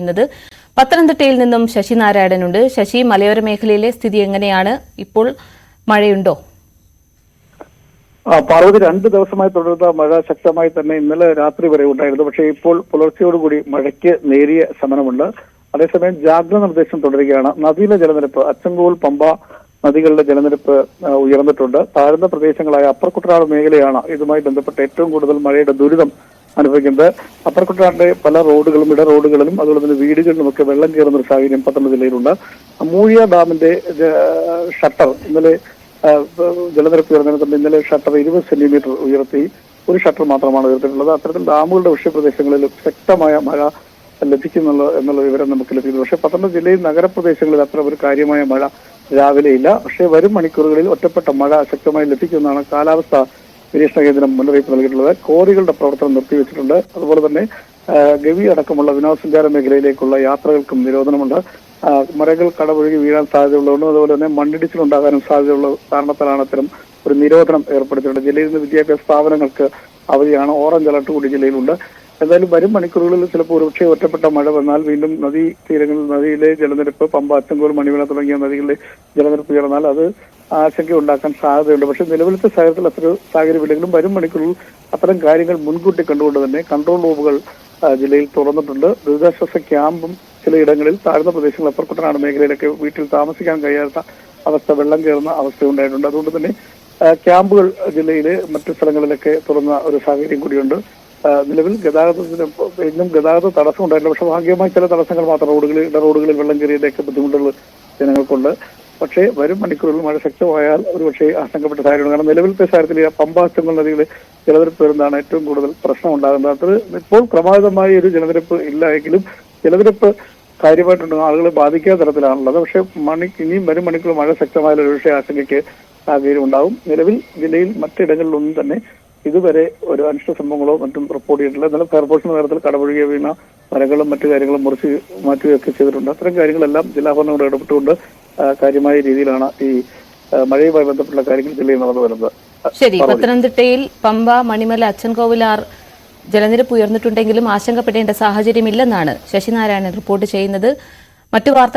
ഇന്നത് പത്തനംതിട്ടയിൽ നിന്നും ശശി നാരായണനുണ്ട്. ശശി, മലയോര മേഖലയിലെ സ്ഥിതി എങ്ങനെയാണ്? ഇപ്പോൾ മഴയുണ്ടോ? പാർവതി 2 ദിവസമായി തുടരുന്ന മഴ ശക്തമായി തന്നെ ഇന്നലെ രാത്രി വരെ ഉണ്ടായിരുന്നു. പക്ഷേ ഇപ്പോൾ പുലർച്ചയോടുകൂടി മഴയ്ക്ക് നേരിയ ശമനമുണ്ട്. അതേസമയം ജാഗ്രത നിർദ്ദേശം തുടരുകയാണ്. നദിയിലെ ജലനിരപ്പ് അച്ചൻകോവിൽ, പമ്പ നദികളുടെ ജലനിരപ്പ് ഉയർന്നിട്ടുണ്ട്. താഴ്ന്ന പ്രദേശങ്ങളായ അപ്പർ കുട്ടനാട് മേഖലയാണ് ഇതുമായി ബന്ധപ്പെട്ട് ഏറ്റവും കൂടുതൽ മഴയുടെ ദുരിതം അനുഭവിക്കുന്നത്. അപ്പർ കുട്ടനാടിന്റെ പല റോഡുകളും ഇട റോഡുകളിലും അതുപോലെ തന്നെ വീടുകളിലുമൊക്കെ വെള്ളം കയറുന്ന ഒരു സാഹചര്യം പത്തനംതിട്ട ജില്ലയിലുണ്ട്. മൂഴിയ ഡാമിന്റെ ഷട്ടർ ഇന്നലെ ജലനിരപ്പ് ഉയർന്നതിന് ഇന്നലെ ഷട്ടർ 20 സെന്റിമീറ്റർ ഉയർത്തി. ഒരു ഷട്ടർ മാത്രമാണ് ഉയർത്തിയിട്ടുള്ളത്. അത്തരത്തിൽ ഡാമുകളുടെ വൃഷ്ടിപ്രദേശങ്ങളിൽ ശക്തമായ മഴ എന്നുള്ള വിവരം നമുക്ക് ലഭിക്കുന്നു. പക്ഷേ പത്തനംതിട്ട ജില്ലയിൽ നഗരപ്രദേശങ്ങളിൽ അത്ര ഒരു കാര്യമായ മഴ രാവിലെയില്ല. പക്ഷേ വരും മണിക്കൂറുകളിൽ ഒറ്റപ്പെട്ട മഴ ശക്തമായി ലഭിക്കുമെന്നാണ് കാലാവസ്ഥാ നിരീക്ഷണ കേന്ദ്രം മുന്നറിയിപ്പ് നൽകിയിട്ടുള്ളത്. കോറികളുടെ പ്രവർത്തനം നിർത്തിവെച്ചിട്ടുണ്ട്. അതുപോലെ തന്നെ ഗവി അടക്കമുള്ള വിനോദസഞ്ചാര മേഖലയിലേക്കുള്ള യാത്രകൾക്കും നിരോധനമുണ്ട്. മരങ്ങൾ കടപുഴകി വീഴാൻ സാധ്യതയുള്ളതുകൊണ്ടും അതുപോലെ തന്നെ മണ്ണിടിച്ചിലുണ്ടാകാനും സാധ്യതയുള്ള കാരണത്താലാണ് അത്തരം ഒരു നിരോധനം ഏർപ്പെടുത്തിയിട്ടുണ്ട്. ജില്ലയിൽ നിന്ന് വിദ്യാഭ്യാസ സ്ഥാപനങ്ങൾക്ക് അവധിയാണ്. ഓറഞ്ച് അലർട്ട് കൂടി ജില്ലയിലുണ്ട്. എന്തായാലും വരും മണിക്കൂറുകളിൽ ചിലപ്പോൾ ഒരുപക്ഷെ ഒറ്റപ്പെട്ട മഴ വന്നാൽ വീണ്ടും നദിയിലെ ജലനിരപ്പ് പമ്പ, അച്ചൻകോവിൽ, മണിമല തുടങ്ങിയ നദികളിലെ ജലനിരപ്പ് ഉയർന്നാൽ അത് ആശങ്ക ഉണ്ടാക്കാൻ സാധ്യതയുണ്ട്. പക്ഷേ നിലവിലത്തെ സാഹചര്യത്തിൽ അത്ര സാഹചര്യമില്ലെങ്കിലും വരും മണിക്കൂറിൽ അത്തരം കാര്യങ്ങൾ മുൻകൂട്ടി കണ്ടുകൊണ്ട് തന്നെ കൺട്രോൾ റൂമുകൾ ജില്ലയിൽ തുറന്നിട്ടുണ്ട്. ദുരിതാശ്വാസ ക്യാമ്പും ചിലയിടങ്ങളിൽ താഴ്ന്ന പ്രദേശങ്ങൾ അപ്പർ കുട്ടനാട് മേഖലയിലൊക്കെ വീട്ടിൽ താമസിക്കാൻ കഴിയാത്ത അവസ്ഥ, വെള്ളം കയറുന്ന അവസ്ഥ ഉണ്ടായിട്ടുണ്ട്. അതുകൊണ്ട് തന്നെ ക്യാമ്പുകൾ ജില്ലയിലെ മറ്റു സ്ഥലങ്ങളിലൊക്കെ തുറന്ന ഒരു സാഹചര്യം കൂടിയുണ്ട്. നിലവിൽ ഗതാഗതത്തിന് ഇന്നും ഗതാഗത തടസ്സം ഉണ്ടായിട്ടില്ല. പക്ഷെ ഭാഗ്യമായി ചില തടസ്സങ്ങൾ മാത്രം റോഡുകളിൽ വെള്ളം കയറിയതിന്റെയൊക്കെ ബുദ്ധിമുട്ടുകൾ ജനങ്ങൾക്കുണ്ട്. പക്ഷേ വരും മണിക്കൂറുകളിൽ മഴ ശക്തമായാൽ ഒരുപക്ഷെ ആശങ്കപ്പെട്ട സാഹചര്യമാണ്. കാരണം നിലവിലത്തെ സാഹചര്യത്തിൽ പമ്പ, അച്ചൻകോവിൽ നദികളിൽ ജലനിരപ്പ് വരുന്നതാണ് ഏറ്റവും കൂടുതൽ പ്രശ്നം ഉണ്ടാകുന്നത്. അത് ഇപ്പോൾ ക്രമാതീതമായ ഒരു ജലനിരപ്പ് ഇല്ല എങ്കിലും ജലനിരപ്പ് കാര്യമായിട്ടുണ്ടെങ്കിൽ ആളുകളെ ബാധിക്കാത്ത തരത്തിലാണുള്ളത്. പക്ഷേ ഇനിയും വരും മണിക്കൂർ മഴ ശക്തമായ ഒരുപക്ഷെ ആശങ്കയ്ക്ക് സാഹചര്യം ഉണ്ടാവും. നിലവിൽ ജില്ലയിൽ മറ്റിടങ്ങളിലൊന്നും തന്നെ ഇതുവരെ ഒരു അനിഷ്ട സംഭവങ്ങളോ മറ്റും റിപ്പോർട്ട് ചെയ്തിട്ടില്ല. എന്നാലും ഫയർഫോഴ്സിന്റെ നേതൃത്വത്തിൽ കടപുഴകിയ വീണ മരങ്ങളും മറ്റു കാര്യങ്ങളും മുറിച്ച് മാറ്റുകയൊക്കെ ചെയ്തിട്ടുണ്ട്. അത്തരം കാര്യങ്ങളെല്ലാം ജില്ലാ ഭരണകൂടം ഇടപെട്ടുകൊണ്ട് കാര്യമായ രീതിയിലാണ് ഈ മഴയുമായി ബന്ധപ്പെട്ടുള്ള കാര്യങ്ങൾ ജില്ലയിൽ നടന്നു വരുന്നത്. ശരി, പത്തനംതിട്ടയിൽ പമ്പ, മണിമല, അച്ചൻകോവിലാർ ജലനിരപ്പ് ഉയർന്നിട്ടുണ്ടെങ്കിലും ആശങ്കപ്പെടേണ്ട സാഹചര്യമില്ലെന്നാണ് ശശിനാരായണൻ റിപ്പോർട്ട് ചെയ്യുന്നത്. മറ്റു വാർത്ത